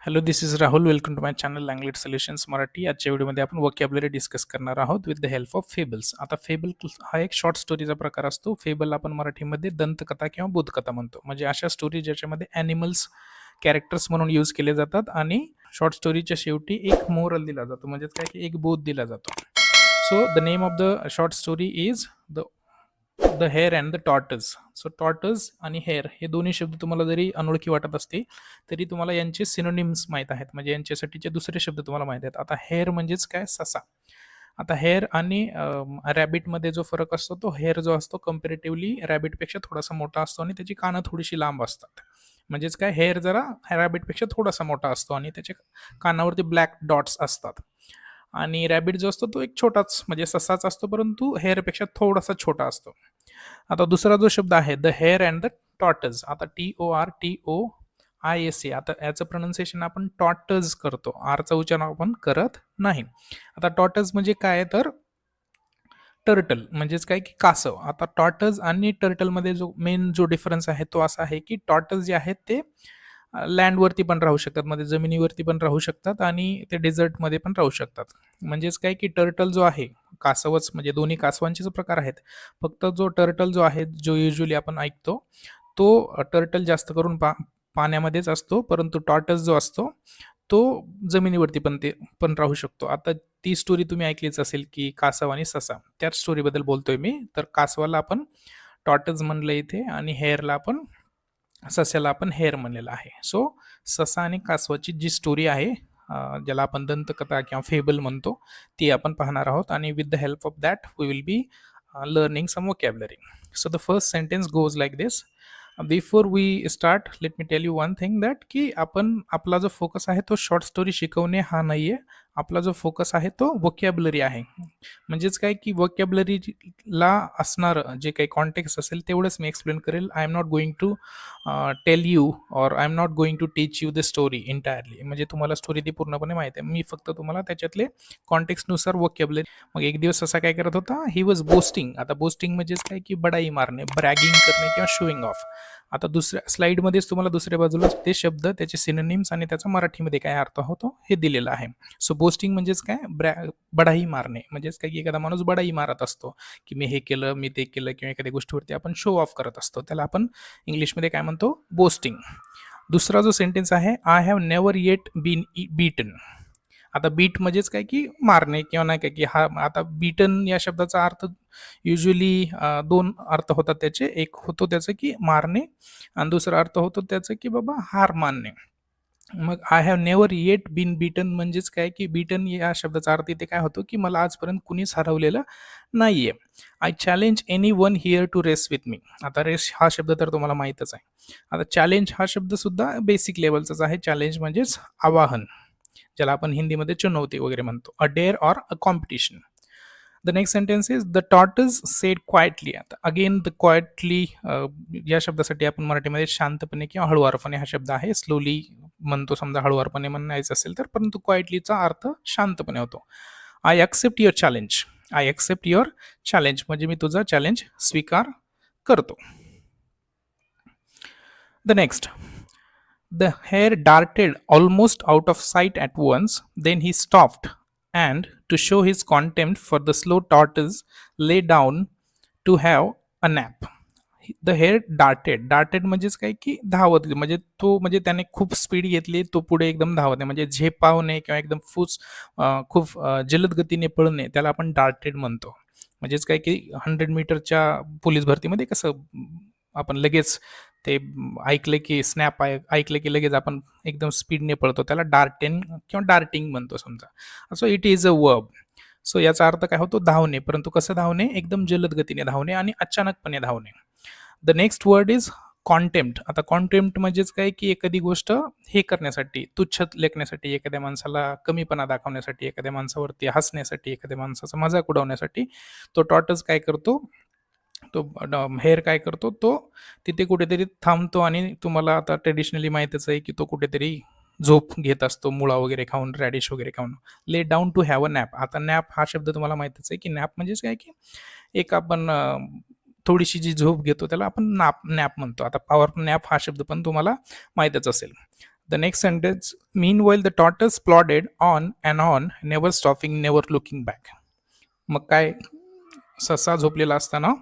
Hello, this is Rahul. Welcome to my channel language solutions Marathi. आजच्या व्हिडिओमध्ये आपण वोकॅब्युलरी डिस्कस करणार आहोत with the help of fables. आता फेबल हा एक शॉर्ट स्टोरीचा प्रकार असतो. फेबल आपण मराठीमध्ये दंतकथा किंवा बोधकथा म्हणतो. म्हणजे अशा स्टोरी ज्याच्यामध्ये ॲनिमल्स कॅरेक्टर्स म्हणून यूज केले जातात आणि शॉर्ट स्टोरीच्या शेवटी एक मोरल दिला जातो, म्हणजेच काय की एक बोध दिला जातो. So the name of the short story is the hare and the tortoise. So tortoise आणि हेअर हे दोन्ही शब्द तुम्हाला जरी अनोळखी वाटत असते तरी तुम्हाला यांचे सिनोनिम्स माहीत आहेत, म्हणजे यांच्यासाठीचे दुसरे शब्द तुम्हाला माहीत आहेत. आता हेअर म्हणजेच काय, ससा. आता हेअर आणि रॅबिटमध्ये जो फरक असतो, तो हेअर जो असतो कम्पॅरेटिव्हली रॅबिटपेक्षा थोडासा मोठा असतो आणि त्याची कानं थोडीशी लांब असतात. म्हणजेच काय, हेअर जरा रॅबिटपेक्षा थोडासा मोठा असतो आणि त्याच्या कानावरती ब्लॅक डॉट्स असतात. आणि रॅबिट जो असतो तो एक छोटाच म्हणजे ससाच असतो, परंतु हेअरपेक्षा थोडासा छोटा असतो. आता दुसरा जो शब्द आहे द हेअर अँड द टॉटज. आता TORTOISA. आता याचं प्रोनाउन्सिएशन आपण टॉटज करतो, आरचा उच्चार आपण करत नाही. आता टॉटज म्हणजे काय, तर टर्टल म्हणजेच काय की कासव. आता टॉटज आणि टर्टलमध्ये जो मेन जो डिफरन्स आहे तो असा आहे की टॉटज जे आहेत ते लँडवरती पण राहू शकतात, म्हणजे जमिनीवरती पण राहू शकतात आणि ते डेझर्टमध्ये पण राहू शकतात. म्हणजेच काय की टर्टल जो आहे, कासवच म्हणजे दोन्ही कासवांचेच प्रकार आहेत. फक्त जो टर्टल जो आहे, जो युजली आपण ऐकतो, तो टर्टल जास्त करून पाण्यामध्येच असतो, परंतु टॉर्टस जो असतो तो जमिनीवरती पण राहू शकतो. आता ती स्टोरी तुम्ही ऐकलीच असेल की कासव आणि ससा, त्याच स्टोरीबद्दल बोलतोय मी. तर कासवाला आपण टॉर्टस म्हणलं इथे आणि हेअरला आपण सस्याला आपण हेअर म्हणलेलं आहे. सो ससा आणि कासवाची जी स्टोरी आहे, ज्याला आपण दंतकथा किंवा फेबल म्हणतो, ती आपण पाहणार आहोत आणि with the help of that we will be learning some vocabulary. So the first sentence goes like this. Before we start, let me tell you one thing, that की आपण आपला जो फोकस आहे तो शॉर्ट स्टोरी शिकवणे हा नाहीये. आपला जो फोकस आहे तो वोकॅब्युलरी आहे. म्हणजेच काय की वोकॅब्युलरीला असणारं जे काही कॉन्टेक्स्ट असेल तेवढंच मी एक्सप्लेन करेल. I am not going to tell you or I am not going to teach you the story entirely. म्हणजे तुम्हाला स्टोरी ती पूर्णपणे माहीत आहे, मी फक्त तुम्हाला त्याच्यातले कॉन्टेक्स्टनुसार वोकॅब्युलरी. मग एक दिवस असा काय करत होता, ही वॉज बोस्टिंग. आता बोस्टिंग म्हणजेच काय की बडाई मारणे, ब्रॅगिंग करणे किंवा शोईंग ऑफ. आता दुसऱ्या स्लाइडमध्येच तुम्हाला दुसऱ्या बाजूला ते शब्द, त्याचे सिनोनिम्स आणि त्याचा मराठीमध्ये काय अर्थ होतो हे दिलेलं आहे. सो बोस्टिंग म्हणजेच काय, बडाई मारणे. म्हणजेच काय की एखादा माणूस बडाई मारत असतो की मी हे केलं, मी ते केलं, किंवा एखाद्या गोष्टीवरती आपण शो ऑफ करत असतो, त्याला आपण इंग्लिशमध्ये काय म्हणतो, बोस्टिंग. दुसरा जो सेंटेन्स आहे, I have never yet been beaten. आता बीट म्हणजेच काय की मारणे किंवा नाही काय की हा. आता बीटन या शब्दाचा अर्थ युजली दोन अर्थ होतात त्याचे. एक होतो त्याचं की मारणे आणि दुसरा अर्थ होतो त्याचं की बाबा हार मानणे. मग I have never yet been beaten म्हणजेच काय की बीटन या शब्दाचा अर्थ इथे काय होतो की मला आजपर्यंत कुणीच हरवलेलं नाहीये. I challenge anyone here to race with me. आता रेस हा शब्द तर तुम्हाला माहीतच आहे. आता चॅलेंज हा शब्द सुद्धा बेसिक लेवलचाच आहे. चॅलेंज म्हणजेच आवाहन, ज्याला आपण हिंदीमध्ये चुनवती वगैरे म्हणतो. A dare or a competition. The next sentence is the tortoise said quietly. आता अगेन द क्वाइटली या शब्दासाठी आपण मराठीमध्ये शांतपणे किंवा हळुवारपणे हा शब्द आहे. स्लोली म्हणतो समजा, हळुवारपणे म्हणायचं असेल तर, परंतु क्वाइटलीचा अर्थ शांतपणे होतो. I accept your challenge. I accept your challenge म्हणजे मी तुझा चॅलेंज स्वीकार करतो. The next, the hare darted almost out of sight at once. Then he stopped, and, to show his contempt for the slow tortoise, lay down to have a nap. The hare darted. Darted म्हणजेच काय की धावत, म्हणजे तो म्हणजे त्याने खूप speed घेतली, तो पुढे एकदम धावत नाही, म्हणजे झेपावणे किंवा एकदम खूप जलद गतीने पळणे, त्याला आपण डार्टेड म्हणतो. म्हणजेच काय की 100 मीटरच्या पोलीस भरतीमध्ये कसं आपण लगेच ते ऐकलं की स्नॅप ऐकलं की लगेच आपण एकदम स्पीडने पळतो, त्याला डार्टेन किंवा डार्टिंग म्हणतो समजा. So it is a verb. So याचा अर्थ काय होतो, धावणे, परंतु कसं धावणे, एकदम जलद गतीने धावणे आणि अचानकपणे धावणे. The next word is contempt. आता कॉन्टेम्प्ट म्हणजेच काय की एखादी गोष्ट हे करण्यासाठी, तुच्छ लेखण्यासाठी, एखाद्या माणसाला कमीपणा दाखवण्यासाठी, एखाद्या माणसावरती हसण्यासाठी, एखाद्या माणसाचा मजाक उडवण्यासाठी तो टॉर्टस काय करतो, तो हेअर काय करतो, तो तिथे कुठेतरी थांबतो आणि तुम्हाला आता ट्रेडिशनली माहीतच आहे की तो कुठेतरी झोप घेत असतो, मुळा वगैरे खाऊन, रॅडिश वगैरे खाऊन. Lay down to have a nap. आता नॅप हा शब्द तुम्हाला माहीतच आहे की नॅप म्हणजेच काय की एक आपण थोडीशी जी झोप घेतो त्याला आपण नॅप म्हणतो. आता पॉवर नॅप हा शब्द पण तुम्हाला माहीतच असेल. The next sentence, meanwhile the tortoise plodded on and on, never stopping, never looking back. मग काय, ससा झोपलेला असताना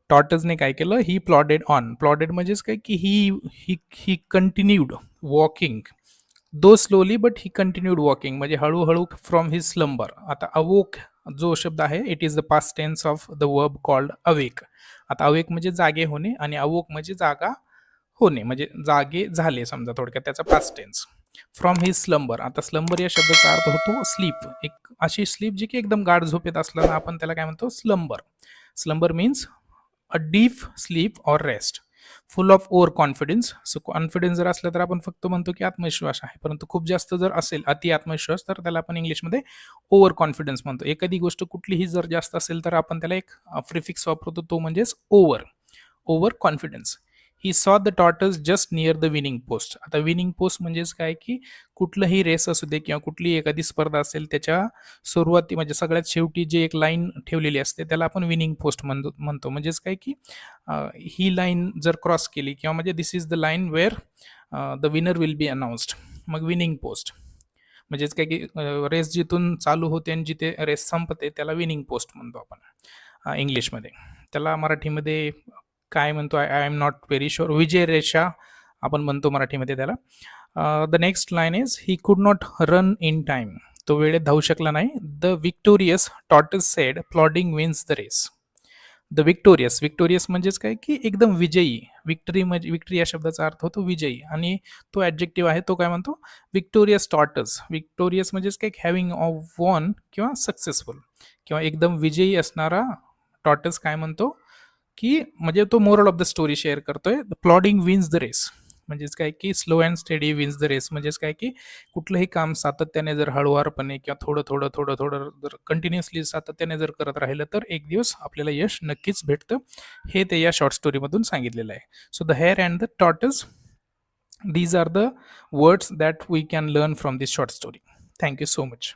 टॉर्टसने काय केलं, ही प्लॉडेड ऑन. प्लॉडेड म्हणजेच काय की he he he continued walking, though slowly but he continued walking, म्हणजे हळूहळू फ्रॉम हिज स्लंबर. आता अवोक जो शब्द आहे, it is the past tense of the verb called awake. आता अवेक म्हणजे जागे होणे आणि अवोक म्हणजे जागा होणे, म्हणजे जागे झाले समजा थोडक्यात, त्याचा past tense. From his slumber. आता स्लंबर या शब्दाचा अर्थ होतो स्लीप, एक अशी स्लीप जी की एकदम गाढ झोपेत असल्यानं आपण त्याला काय म्हणतो, slumber. Slumber means a deep sleep or rest, full of over confidence. So confidence जर असलं तर आपण फक्त म्हणतो की आत्मविश्वास आहे, परंतु खूप जास्त जर असेल अति आत्मविश्वास तर त्याला आपण इंग्लिशमध्ये ओव्हर कॉन्फिडन्स म्हणतो. एखादी गोष्ट कुठलीही जर जास्त असेल तर आपण त्याला एक प्रिफिक्स वापरतो, तो म्हणजेच over confidence. He saw the tortoise just near the winning post. आता विनिंग पोस्ट म्हणजेच काय की कुठलंही रेस असू दे किंवा कुठली एखादी स्पर्धा असेल, त्याच्या सुरुवाती म्हणजे सगळ्यात शेवटी जे एक लाईन ठेवलेली असते त्याला आपण विनिंग पोस्ट म्हणतो. म्हणजेच काय की ही लाईन जर क्रॉस केली किंवा म्हणजे this is the line where the winner will be announced, मग विनिंग पोस्ट. म्हणजेच काय की रेस जिथून चालू होते आणि जिथे रेस संपते त्याला विनिंग पोस्ट म्हणतो आपण इंग्लिशमध्ये. त्याला मराठीमध्ये काय म्हणतो, I am not very sure, विजय रेषा आपण म्हणतो मराठीमध्ये त्याला. The next line is, he could not run in time. तो वेळेत धावू शकला नाही. The victorious tortoise said plodding wins the race. The victorious म्हणजेच काय की एकदम विजयी. विक्टरी म्हणजे, विक्टरी या शब्दाचा अर्थ होतो विजयी, आणि तो ॲडजेक्टिव्ह आहे तो काय म्हणतो, विक्टोरियस टॉर्टस. विक्टोरियस म्हणजेच काय, हॅव्हिंग ऑफ वॉन किंवा सक्सेसफुल किंवा एकदम विजयी असणारा टॉर्टस काय म्हणतो की, म्हणजे तो moral of the story share करतोय. The plodding wins the race म्हणजेच काय की slow and steady wins the race. म्हणजेच काय की कुठलंही काम सातत्याने जर हळुवारपणे किंवा थोडं थोडं थोडं थोडं जर कंटिन्युअसली सातत्याने जर करत राहिलं तर एक दिवस आपल्याला यश नक्कीच भेटतं. हे ते या शॉर्ट स्टोरीमधून सांगितलेलं आहे. So the hare and the tortoise, these are the words that we can learn from this short story. Thank you so much.